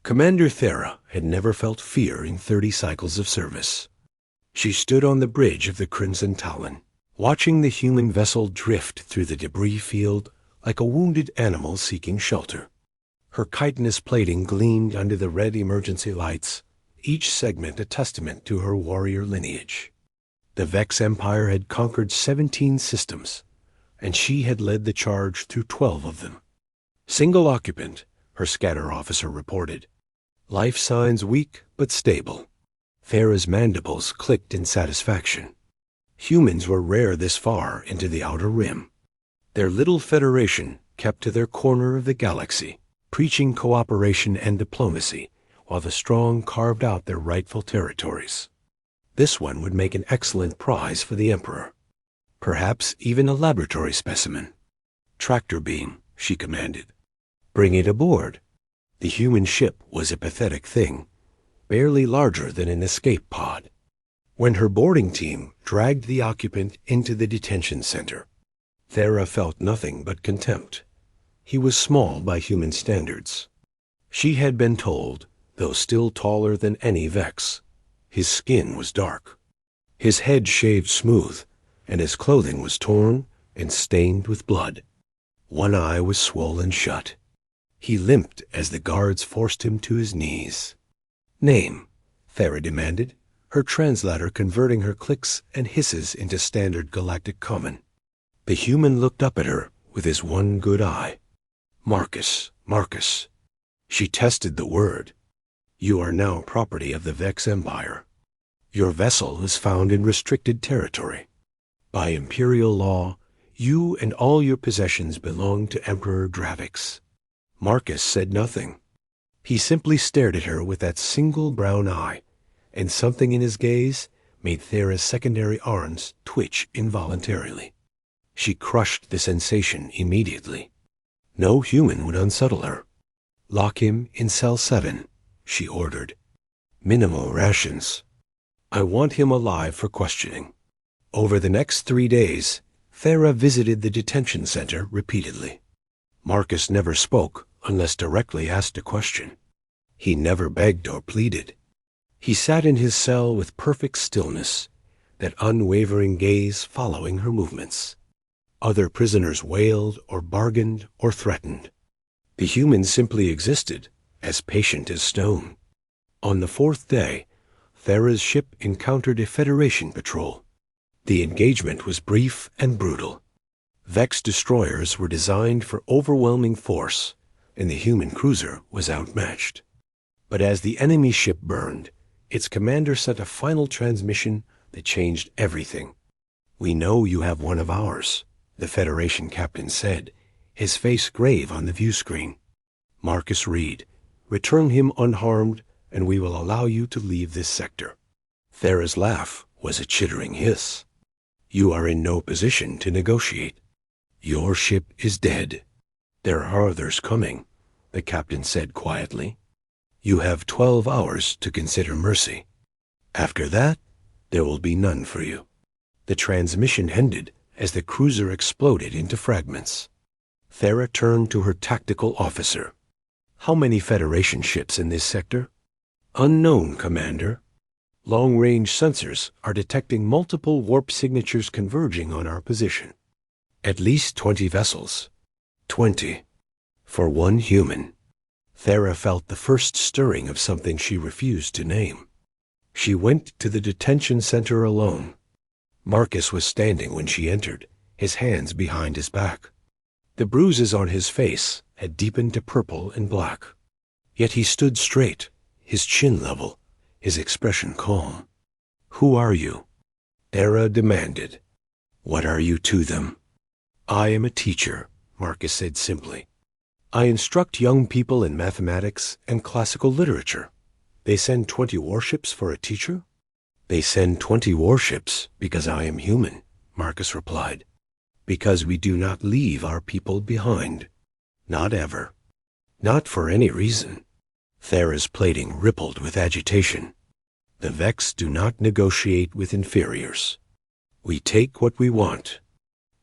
Commander Thera had never felt fear in 30 cycles of service. She stood on the bridge of the Crimson Talon, watching the human vessel drift through the debris field like a wounded animal seeking shelter. Her chitinous plating gleamed under the red emergency lights, each segment a testament to her warrior lineage. The Vex Empire had conquered 17 systems, and she had led the charge through 12 of them. Single occupant, her scatter officer reported. Life signs weak but stable. Thera's mandibles clicked in satisfaction. Humans were rare this far into the Outer Rim. Their little federation kept to their corner of the galaxy, preaching cooperation and diplomacy, while the strong carved out their rightful territories. This one would make an excellent prize for the Emperor. Perhaps even a laboratory specimen. "Tractor beam," she commanded. "Bring it aboard." The human ship was a pathetic thing, barely larger than an escape pod. When her boarding team dragged the occupant into the detention center, Thera felt nothing but contempt. He was small by human standards. She had been told, though still taller than any Vex, his skin was dark, his head shaved smooth, and his clothing was torn and stained with blood. One eye was swollen shut. He limped as the guards forced him to his knees. "Name," Thera demanded, her translator converting her clicks and hisses into standard galactic common. The human looked up at her with his one good eye. "Marcus, Marcus." She tested the word. "You are now property of the Vex Empire. Your vessel is found in restricted territory. By imperial law, you and all your possessions belong to Emperor Dravix." Marcus said nothing. He simply stared at her with that single brown eye, and something in his gaze made Thera's secondary arms twitch involuntarily. She crushed the sensation immediately. No human would unsettle her. "Lock him in cell 7, she ordered. "Minimal rations. I want him alive for questioning." Over the next 3 days, Thera visited the detention center repeatedly. Marcus never spoke unless directly asked a question. He never begged or pleaded. He sat in his cell with perfect stillness, that unwavering gaze following her movements. Other prisoners wailed or bargained or threatened. The humans simply existed, as patient as stone. On the 4th day, Thera's ship encountered a Federation patrol. The engagement was brief and brutal. Vex destroyers were designed for overwhelming force, and the human cruiser was outmatched. But as the enemy ship burned, its commander sent a final transmission that changed everything. "We know you have one of ours," the Federation captain said, his face grave on the view screen. "Marcus Reed, return him unharmed, and we will allow you to leave this sector." Thera's laugh was a chittering hiss. "You are in no position to negotiate. Your ship is dead. There are others coming," the captain said quietly. "You have 12 hours to consider mercy. After that, there will be none for you." The transmission ended as the cruiser exploded into fragments. Thera turned to her tactical officer. "How many Federation ships in this sector?" "Unknown, Commander. Long-range sensors are detecting multiple warp signatures converging on our position. At least 20 vessels." 20. For one human. Thera felt the first stirring of something she refused to name. She went to the detention center alone. Marcus was standing when she entered, his hands behind his back. The bruises on his face had deepened to purple and black. Yet he stood straight, his chin level, his expression calm. "Who are you?" Thera demanded. "What are you to them?" "I am a teacher," Marcus said simply. "I instruct young people in mathematics and classical literature." "They send 20 warships for a teacher?" "They send 20 warships because I am human," Marcus replied. "Because we do not leave our people behind. Not ever. Not for any reason." Thera's plating rippled with agitation. "The Vex do not negotiate with inferiors. We take what we want.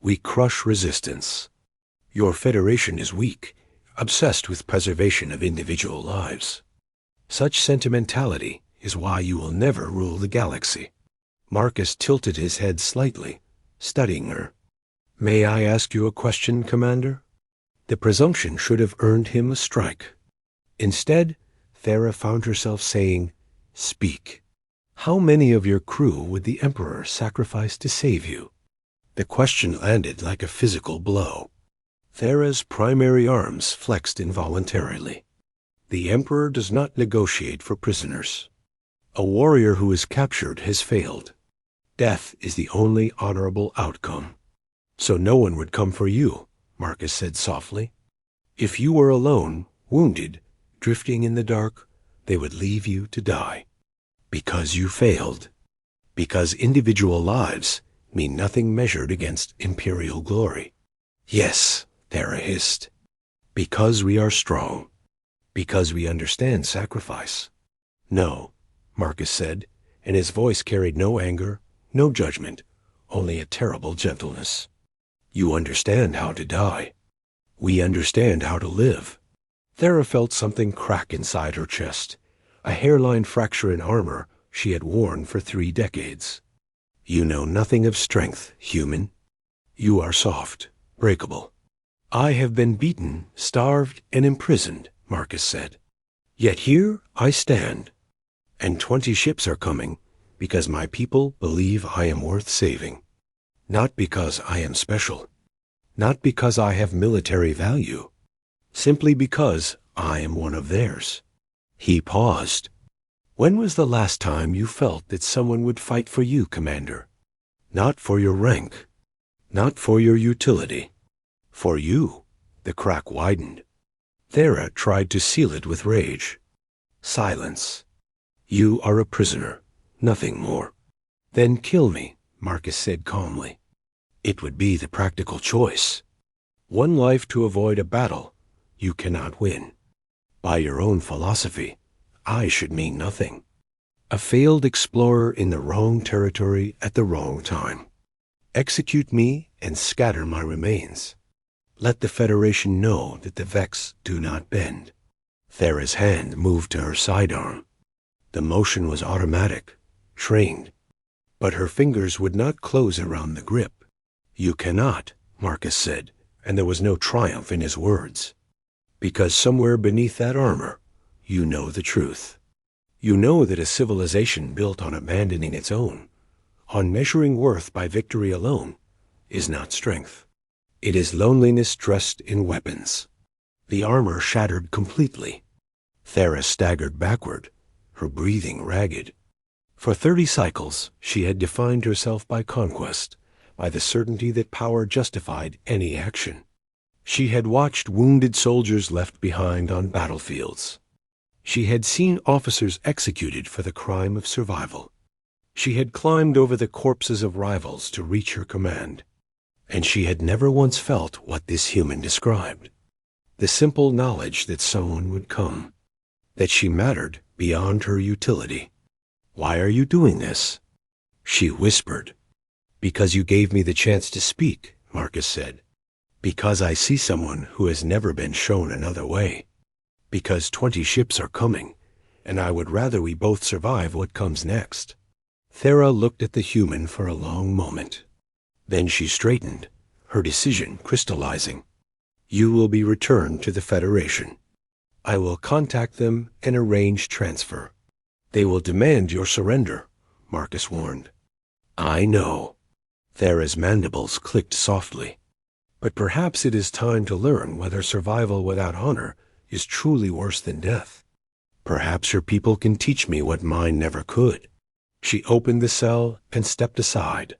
We crush resistance. Your Federation is weak, obsessed with preservation of individual lives. Such sentimentality is why you will never rule the galaxy. Marcus tilted his head slightly, studying her. May I ask you a question, Commander? The presumption should have earned him a strike. Instead, Thera found herself saying, "Speak. How many of your crew would the Emperor sacrifice to save you?" The question landed like a physical blow. Thera's primary arms flexed involuntarily. The Emperor does not negotiate for prisoners. A warrior who is captured has failed. Death is the only honorable outcome. So no one would come for you, Marcus said softly. If you were alone, wounded, drifting in the dark, they would leave you to die. Because you failed. Because individual lives mean nothing measured against imperial glory. Yes, Thera hissed. Because we are strong. Because we understand sacrifice. No, Marcus said, and his voice carried no anger, no judgment, only a terrible gentleness. You understand how to die. We understand how to live. Thera felt something crack inside her chest, a hairline fracture in armor she had worn for 3 decades. You know nothing of strength, human. You are soft, breakable. I have been beaten, starved, and imprisoned, Marcus said. Yet here I stand, and 20 ships are coming because my people believe I am worth saving. Not because I am special. Not because I have military value. Simply because I am one of theirs. He paused. When was the last time you felt that someone would fight for you, Commander? Not for your rank. Not for your utility. For you. The crack widened. Thera tried to seal it with rage. Silence. You are a prisoner. Nothing more. Then kill me, Marcus said calmly. It would be the practical choice. One life to avoid a battle you cannot win. By your own philosophy, I should mean nothing. A failed explorer in the wrong territory at the wrong time. Execute me and scatter my remains. Let the Federation know that the Vex do not bend. Thera's hand moved to her sidearm. The motion was automatic, trained, but her fingers would not close around the grip. You cannot, Marcus said, and there was no triumph in his words. Because somewhere beneath that armor, you know the truth. You know that a civilization built on abandoning its own, on measuring worth by victory alone, is not strength. It is loneliness dressed in weapons. The armor shattered completely. Thera staggered backward, her breathing ragged. For 30 cycles, she had defined herself by conquest, by the certainty that power justified any action. She had watched wounded soldiers left behind on battlefields. She had seen officers executed for the crime of survival. She had climbed over the corpses of rivals to reach her command. And she had never once felt what this human described. The simple knowledge that someone would come. That she mattered beyond her utility. Why are you doing this? She whispered. Because you gave me the chance to speak, Marcus said. Because I see someone who has never been shown another way. Because 20 ships are coming, and I would rather we both survive what comes next. Thera looked at the human for a long moment. Then she straightened, her decision crystallizing. You will be returned to the Federation. I will contact them and arrange transfer. They will demand your surrender, Marcus warned. I know. Thera's mandibles clicked softly. But perhaps it is time to learn whether survival without honor is truly worse than death. Perhaps your people can teach me what mine never could. She opened the cell and stepped aside.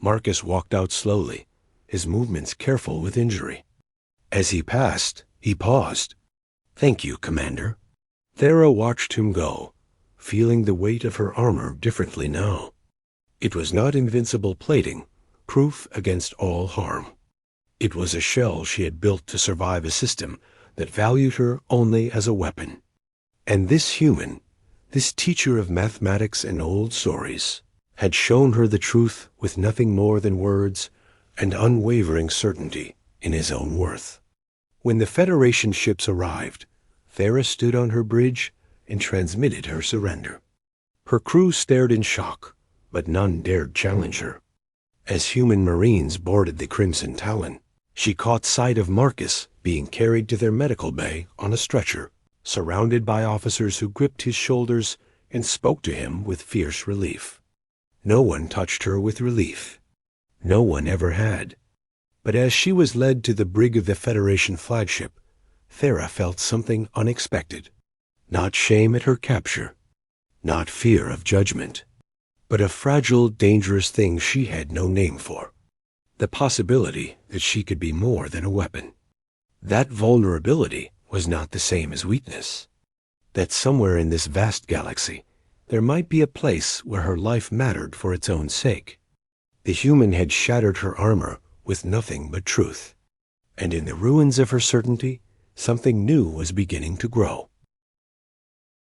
Marcus walked out slowly, his movements careful with injury. As he passed, he paused. Thank you, Commander. Thera watched him go, feeling the weight of her armor differently now. It was not invincible plating, proof against all harm. It was a shell she had built to survive a system that valued her only as a weapon. And this human, this teacher of mathematics and old stories, had shown her the truth with nothing more than words and unwavering certainty in his own worth. When the Federation ships arrived, Thera stood on her bridge and transmitted her surrender. Her crew stared in shock, but none dared challenge her. As human Marines boarded the Crimson Talon, she caught sight of Marcus being carried to their medical bay on a stretcher, surrounded by officers who gripped his shoulders and spoke to him with fierce relief. No one touched her with relief. No one ever had. But as she was led to the brig of the Federation flagship, Thera felt something unexpected. Not shame at her capture, not fear of judgment, but a fragile, dangerous thing she had no name for. The possibility that she could be more than a weapon. That vulnerability was not the same as weakness. That somewhere in this vast galaxy, there might be a place where her life mattered for its own sake. The human had shattered her armor with nothing but truth. And in the ruins of her certainty, something new was beginning to grow.